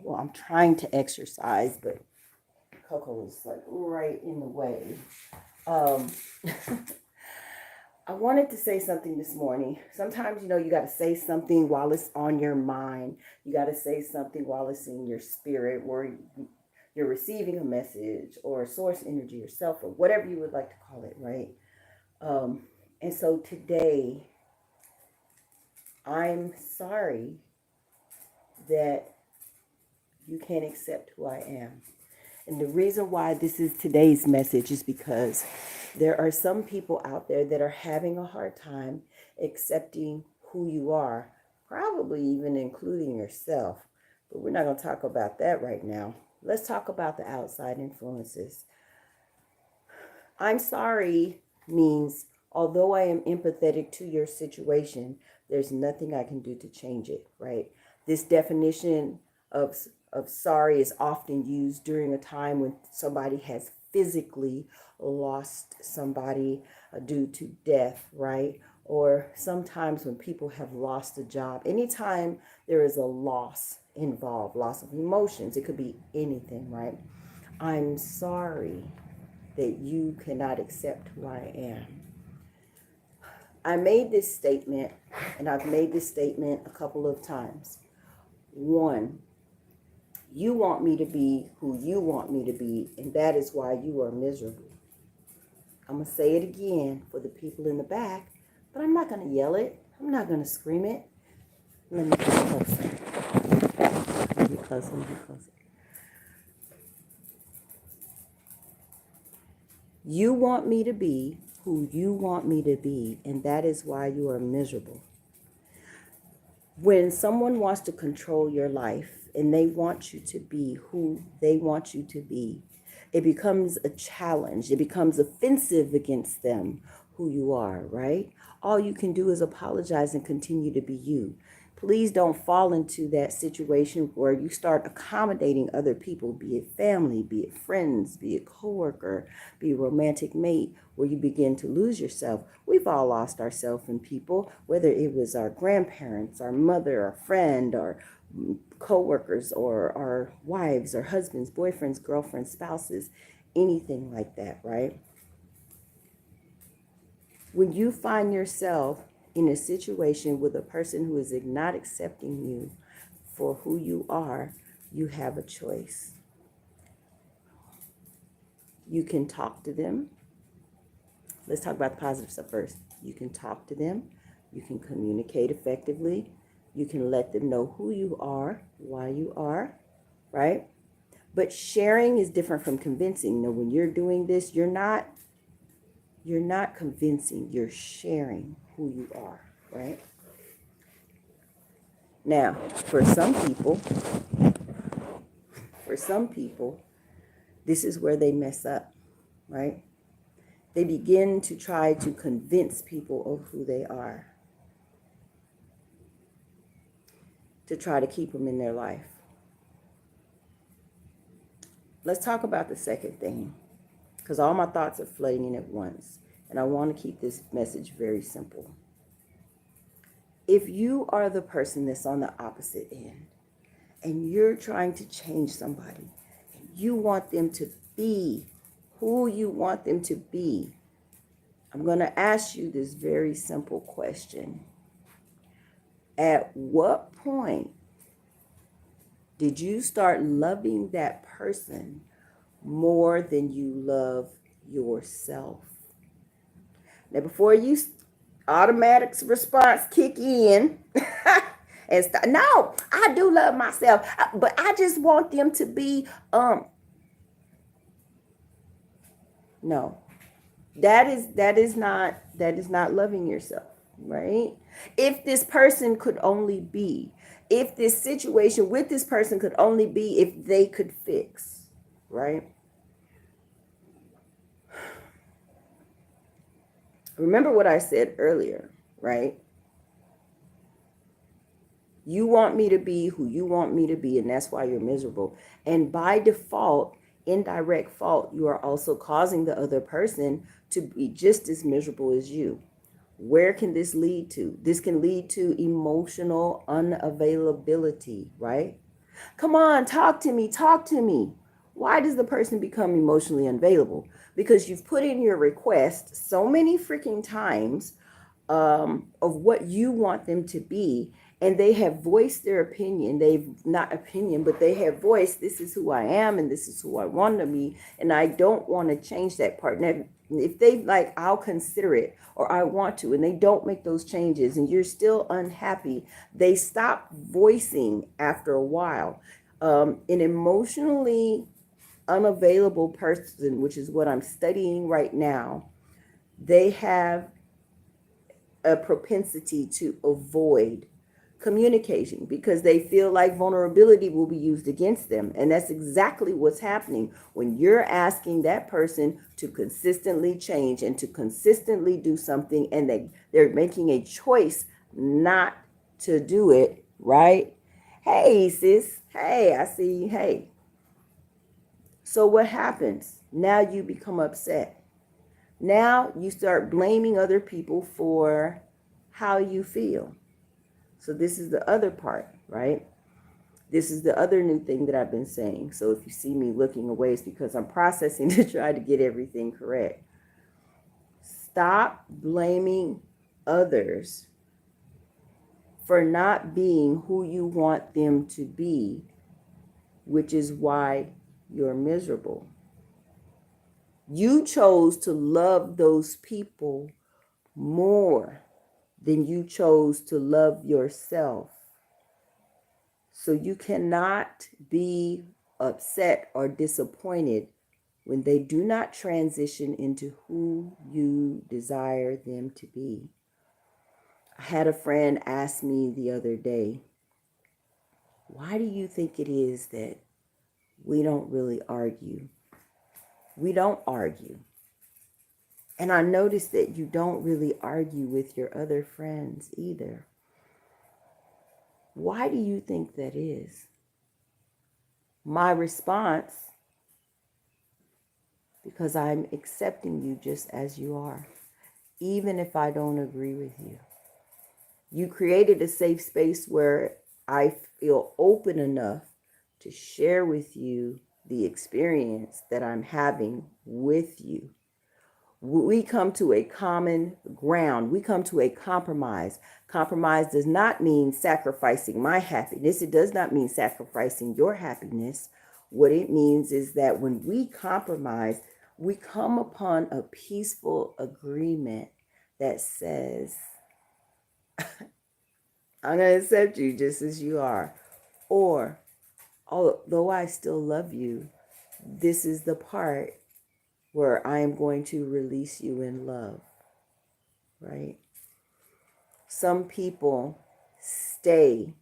well, I'm trying to exercise, but Coco is like right in the way. Um, I wanted to say something this morning. Sometimes, you got to say something while it's on your mind. You got to say something while it's in your spirit, where you're receiving a message or source energy yourself, or whatever you would like to call it, right? Um, and so today, I'm sorry that you can't accept who I am. And the reason why this is today's message is because there are some people out there that are having a hard time accepting who you are, probably even including yourself. But we're not going to talk about that right now. Let's talk about the outside influences. I'm sorry means, although I am empathetic to your situation, there's nothing I can do to change it, right? This definition of sorry is often used during a time when somebody has physically lost somebody due to death, right? Or sometimes when people have lost a job. Anytime there is a loss involved, loss of emotions, it could be anything, right? I'm sorry that you cannot accept who I am. I made this statement, and I've made this statement a couple of times. One, you want me to be who you want me to be, and that is why you are miserable. I'm going to say it again for the people in the back, but I'm not going to yell it. I'm not going to scream it. Let me get closer. Let me closer. Let me closer. You want me to be who you want me to be, and that is why you are miserable. When someone wants to control your life and they want you to be who they want you to be, it becomes a challenge. It becomes offensive against them, who you are, right? All you can do is apologize and continue to be you. Please don't fall into that situation where you start accommodating other people, be it family, be it friends, be it coworker, be a romantic mate, where you begin to lose yourself. We've all lost ourselves in people, whether it was our grandparents, our mother, our friend, or co-workers, or our wives or husbands, boyfriends, girlfriends, spouses, anything like that, right? When you find yourself in a situation with a person who is not accepting you for who you are, you have a choice. You can talk to them. Let's talk about the positive stuff first. You can talk to them. You can communicate effectively. You can let them know who you are, why you are, right? But sharing is different from convincing. When you're doing this, you're not convincing, you're sharing who you are, right? Now, for some people, this is where they mess up, right? They begin to try to convince people of who they are, to try to keep them in their life. Let's talk about the second thing, because all my thoughts are flooding in at once, and I want to keep this message very simple. If you are the person that's on the opposite end, and you're trying to change somebody, and you want them to be who you want them to be, I'm going to ask you this very simple question. At what point did you start loving that person more than you love yourself? Now, before you automatic response kick in and start, no, I do love myself, but I just want them to be no. That is not loving yourself, right? If this person could only be, if this situation with this person could only be if they could fix, right? Remember what I said earlier, right? You want me to be who you want me to be, and that's why you're miserable. And by default, indirect fault, you are also causing the other person to be just as miserable as you. Where can this lead to? This can lead to emotional unavailability, right? Come on, talk to me, talk to me. Why does the person become emotionally unavailable? Because you've put in your request so many freaking times of what you want them to be, and they have voiced their opinion. They've not opinion, but they have voiced, this is who I am and this is who I want to be, and I don't want to change that part. Now, if they like, I'll consider it, or I want to, and they don't make those changes and you're still unhappy, they stop voicing after a while. An emotionally unavailable person, which is what I'm studying right now, they have a propensity to avoid communicating because they feel like vulnerability will be used against them. And that's exactly what's happening when you're asking that person to consistently change and to consistently do something, and they're making a choice not to do it, right? Hey, sis. Hey, I see you. Hey. So what happens? Now you become upset. Now you start blaming other people for how you feel. So this is the other part, right? This is the other new thing that I've been saying. So if you see me looking away, it's because I'm processing to try to get everything correct. Stop blaming others for not being who you want them to be, which is why you're miserable. You chose to love those people more than you chose to love yourself. So you cannot be upset or disappointed when they do not transition into who you desire them to be. I had a friend ask me the other day, why do you think it is that we don't really argue? We don't argue. And I noticed that you don't really argue with your other friends either. Why do you think that is? My response, because I'm accepting you just as you are, even if I don't agree with you. You created a safe space where I feel open enough to share with you the experience that I'm having with you. We come to a common ground. We come to a compromise. Compromise does not mean sacrificing my happiness. It does not mean sacrificing your happiness. What it means is that when we compromise, we come upon a peaceful agreement that says, I'm going to accept you just as you are. Or, although I still love you, this is the part where I am going to release you in love, right? Some people stay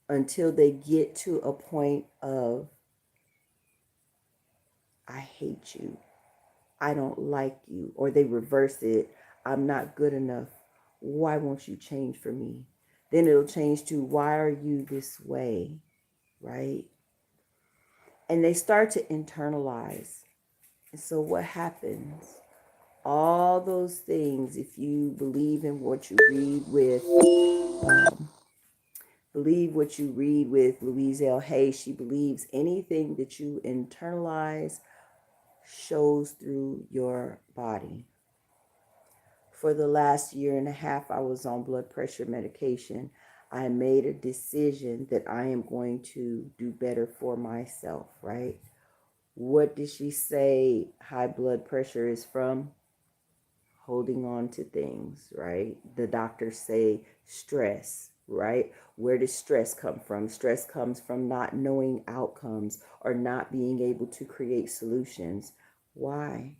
until they get to a point of, I hate you, I don't like you, or they reverse it, I'm not good enough, why won't you change for me? Then it'll change to, why are you this way, right? And they start to internalize. And so what happens? All those things, if you believe in what you read with, Louise L. Hay, she believes anything that you internalize shows through your body. For the last year and a half, I was on blood pressure medication. I made a decision that I am going to do better for myself, right? What did she say high blood pressure is from? Holding on to things, right? The doctors say stress, right? Where does stress come from? Stress comes from not knowing outcomes or not being able to create solutions. Why?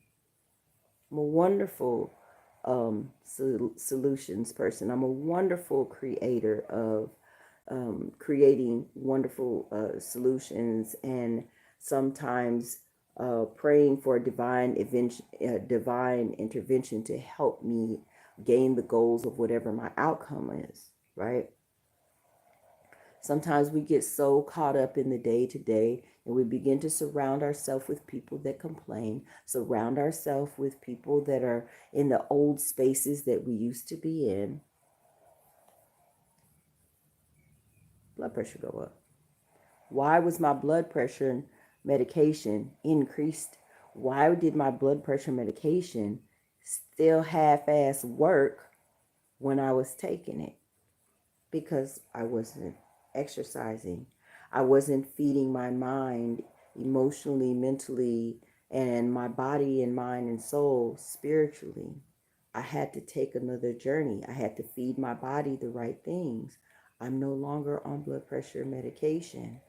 I'm a wonderful solutions person. I'm a wonderful creator of creating wonderful solutions, and sometimes praying for divine intervention to help me gain the goals of whatever my outcome is, right? Sometimes we get so caught up in the day to day, and we begin to surround ourselves with people that complain, surround ourselves with people that are in the old spaces that we used to be in. Blood pressure go up. Why was my blood pressure medication increased? Why did my blood pressure medication still half-ass work when I was taking it? Because I wasn't exercising. I wasn't feeding my mind emotionally, mentally, and my body and mind and soul spiritually. I had to take another journey. I had to feed my body the right things. I'm no longer on blood pressure medication.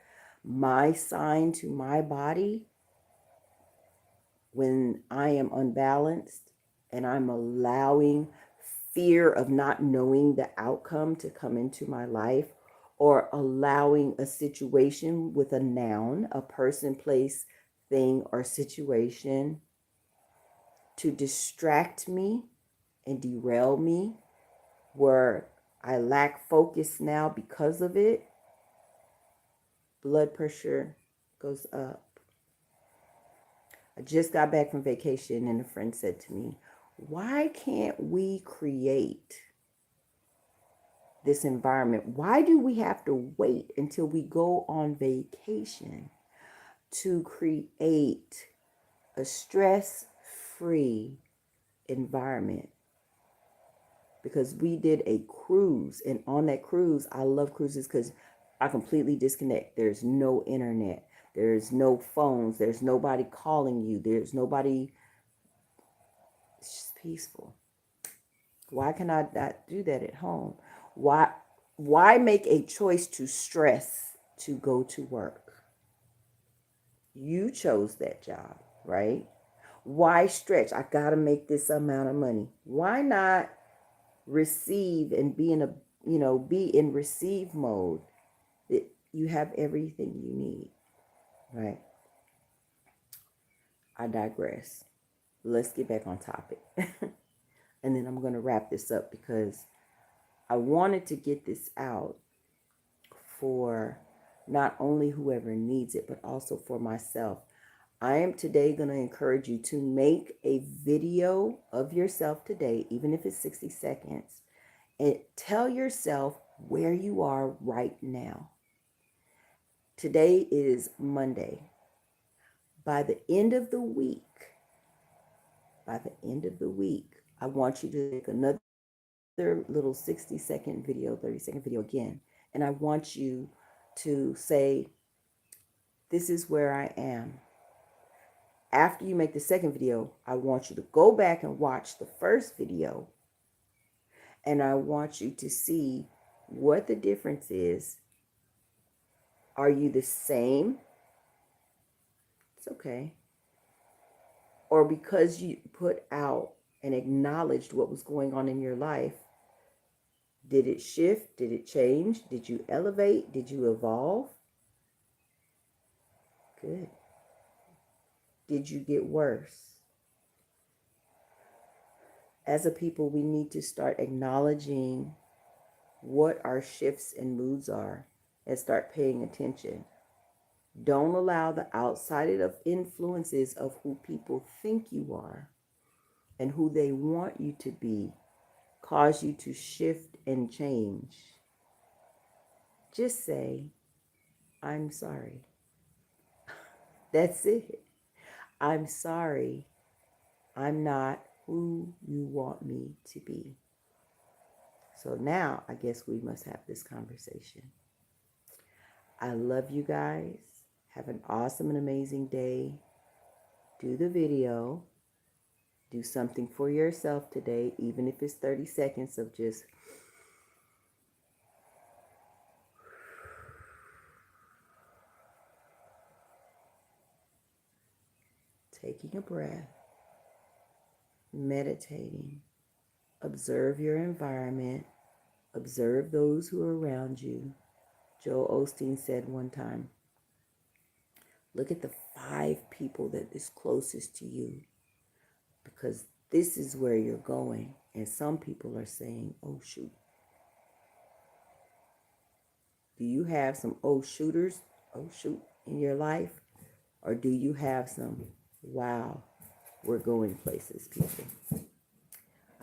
My sign to my body when I am unbalanced and I'm allowing fear of not knowing the outcome to come into my life, or allowing a situation with a noun, a person, place, thing, or situation to distract me and derail me, where I lack focus now because of it, blood pressure goes up. I just got back from vacation and a friend said to me, why can't we create this environment? Why do we have to wait until we go on vacation to create a stress-free environment? Because we did a cruise, and on that cruise, I love cruises because I completely disconnect. There's no internet. There's no phones. There's nobody calling you. There's nobody. It's just peaceful. Why can I not do that at home? Why make a choice to stress to go to work? You chose that job, right? Why stretch? I got to make this amount of money. Why not receive and be in receive mode? You have everything you need, right? I digress. Let's get back on topic. And then I'm going to wrap this up because I wanted to get this out for not only whoever needs it, but also for myself. I am today going to encourage you to make a video of yourself today, even if it's 60 seconds, and tell yourself where you are right now. Today is Monday. By the end of the week, I want you to make another little 60-second video, 30-second video again. And I want you to say, this is where I am. After you make the second video, I want you to go back and watch the first video. And I want you to see what the difference is. Are you the same? It's okay. Or because you put out and acknowledged what was going on in your life, did it shift? Did it change? Did you elevate? Did you evolve? Good. Did you get worse? As a people, we need to start acknowledging what our shifts and moods are and start paying attention. Don't allow the outside of influences of who people think you are and who they want you to be cause you to shift and change. Just say, I'm sorry. That's it. I'm sorry. I'm not who you want me to be. So now I guess we must have this conversation. I love you guys. Have an awesome and amazing day. Do the video. Do something for yourself today, even if it's 30 seconds of just taking a breath, meditating. Observe your environment. Observe those who are around you. Joel Osteen said one time, look at the 5 people that is closest to you, because this is where you're going. And some people are saying, oh, shoot. Do you have some oh shooters, oh shoot, in your life? Or do you have some, wow, we're going places people?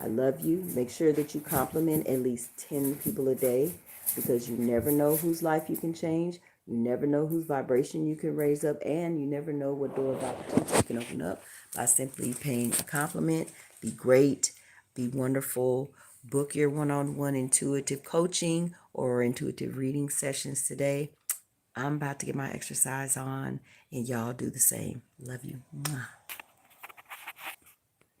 I love you. Make sure that you compliment at least 10 people a day, because you never know whose life you can change. You never know whose vibration you can raise up, and you never know what door of opportunity you can open up by simply paying a compliment. Be great, be wonderful. Book your one-on-one intuitive coaching or intuitive reading sessions today. I'm about to get my exercise on, and y'all do the same. Love you. Mwah.